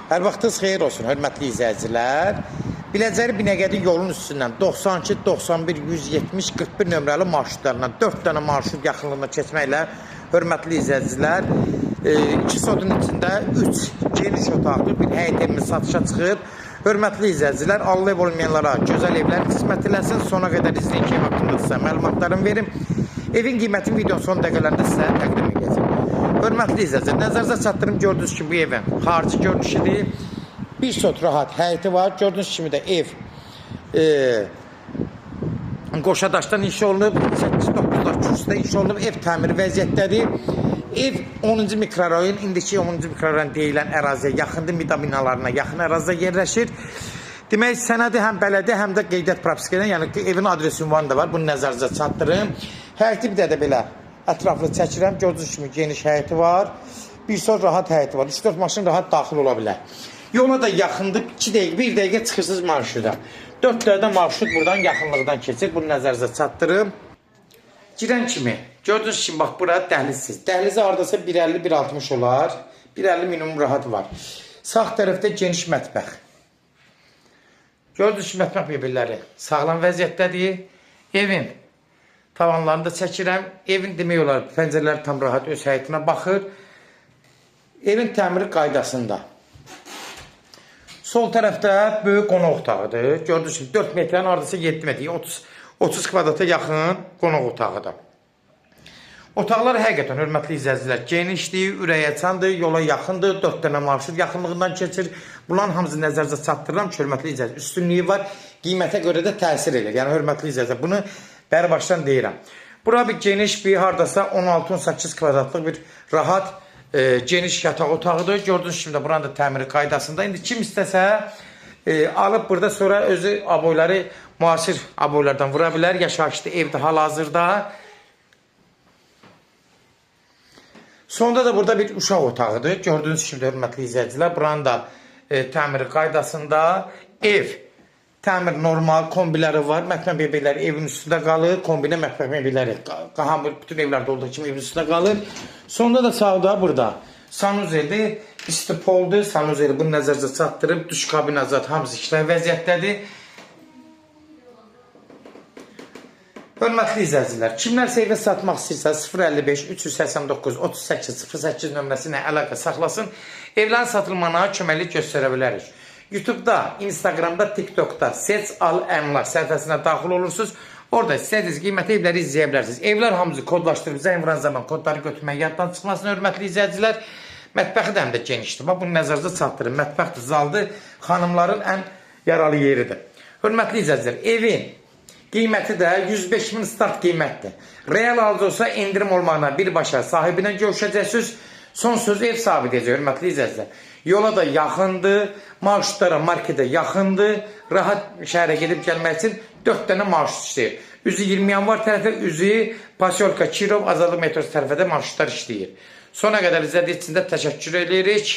Hər vaxtınız xeyir olsun, hörmətli izləyicilər. Biləcəri Binəqədi yolun üstündən 92, 91, 170, 41 nömrəli marşrutlarından 4 dənə marşrut yaxınlığında keçməklə, hörmətli izləyicilər, 2 sotun içində 3 geniş otaqlı bir həyət evimiz satışa çıxır. Hörmətli izləyicilər, Allah ev olmayanlara gözəl evlər qismət eləsin. Sona qədər izləyin ki, haqqında sizə məlumatlarımı verim. Evin qiymətini videonun son dəqiqələrində sizə təqdim edəcəm. Hörmətli izləyicilər, nəzərinizə çatdırım, gördünüz ki, bu evin xarici görünüşüdür. Bir sot rahat həyəti var. Gördüyünüz kimi də ev qoşadaşdan inşa olunub, 8-9 kürsüdə inşa olunub, ev təmir vəziyyətdədir. Ev 10-cu mikrorayon, indiki 10-cu mikrorayon deyilən əraziyə yaxındır, mida binalarına yaxın ərazidə yerləşir. Demək, sənədi həm bələdiyyə, həm də qeydiyyat propiskədən, yəni ki, evin adresi ünvanı da var, bunu nəzərinizə çatdırım. Həyəti bir də belə ətraflı çəkirəm, gördüyünüz kimi geniş həyəti var, bir sot rahat həyəti var, 3-4 maşın rahat daxil ola bilər. Yola da yaxındır, 2 dəqiqə, 1 dəqiqə çıxırsınız marşruta. 4 dərdə marşrut buradan yaxınlıqdan keçir, bunu nəzərinizə çatdırım. Girən kimi, gördüyünüz kimi, bax, bura dəhlizsiz. Dəhlizi haradasa 1.50-1.60 olar, 1.50 minimum rahat var. Sağ tərəfdə geniş mətbəx. Gördüyünüz kimi, mətbəx mebelləri sağlam vəziyyətdədir. Evin tavanlarını da çəkirəm. Evin demək olar, pəncərələri tam rahat öz həyətinə baxır. Evin təmiri qaydasında. Sol tərəfdə böyük qonaq otağıdır. Gördüyünüz kimi 4 metrənin ardısı 7 metr, 30 kvadrata yaxın qonaq otağıdır. Otaqlar həqiqətən, hörmətli izləyicilər, genişdir, ürəkaçandır, yola yaxındır, 4 dənə marşrut yaxınlığından keçir. Bunların hamısı nəzərinizə çatdırıram ki, hörmətli izləyicilər, üstünlüyü var, qiymətə görə də təsir edir. Yəni, hörmətli izləyicilər, bunu bəri başdan deyirəm. Bura bir geniş bir, haradasa 16-18 kvadratlıq bir rahat, geniş yataq otağıdır. Gördüyünüz kimi də buranın da təmiri qaydasında. İndi kim istəsə alıb burada sonra özü aboyları müasir aboylardan vura bilər. Yaşayışlı evdə hal-hazırda. Sonda da burada bir uşaq otağıdır. Gördüyünüz kimi də hörmətli izləyicilər, buranın da təmiri qaydasında. Ev təmir normal, kombiləri var. Mətbəx mebelləri evin üstündə qalır. Kombinə mətbəx mebelləri bütün evlərdə olduğu kimi evin üstündə qalır. Sonda da sağda burada sanuzeldir, istipoldur. Sanuzeli bunu nəzərinizə çatdırıb, duş kabinazat hamısı işlər vəziyyətdədir. Hörmətli izləyicilər, kimlərsə evə satmaq istəyirsə 055 389 38 08 nömrəsinə əlaqə saxlasın. Evlərin satılmana köməklik göstərə bilərik. YouTube'da, Instagram'da, TikTok'da seç, al, əmlak səhifəsinə daxil olursunuz. Orada istədiniz qiymətli evləri izləyə bilərsiniz. Evlər hamısı kodlaşdırıb, zəng vuran zaman kodları götürmək yaddan çıxmasın, hörmətli izləyicilər. Mətbəxi də həm də genişdir. Bax, bunu nəzərinizə çatdırın. Mətbəxdir, zaldır, xanımların ən yaralı yeridir. Hörmətli izləyicilər, evin qiyməti də 105 min start qiymətdir. Real alıcı olsa indirim olmağına birbaşa sahibinə görüşəcəksiniz. Son söz ev sahibi deyəcək, hörmətli izləyicilər. Yola da yaxındır, marşrutlara, marketə yaxındır. Rahat şəhərə gedib gəlmək üçün 4 dənə marşrut işləyir. Üzü 20 yanvar tərəfə, üzü Pasyolka, Kirov, Azadlıq metrosu tərəfə də marşrutlar işləyir. Sona qədər izlədiyi üçün də təşəkkür edirik.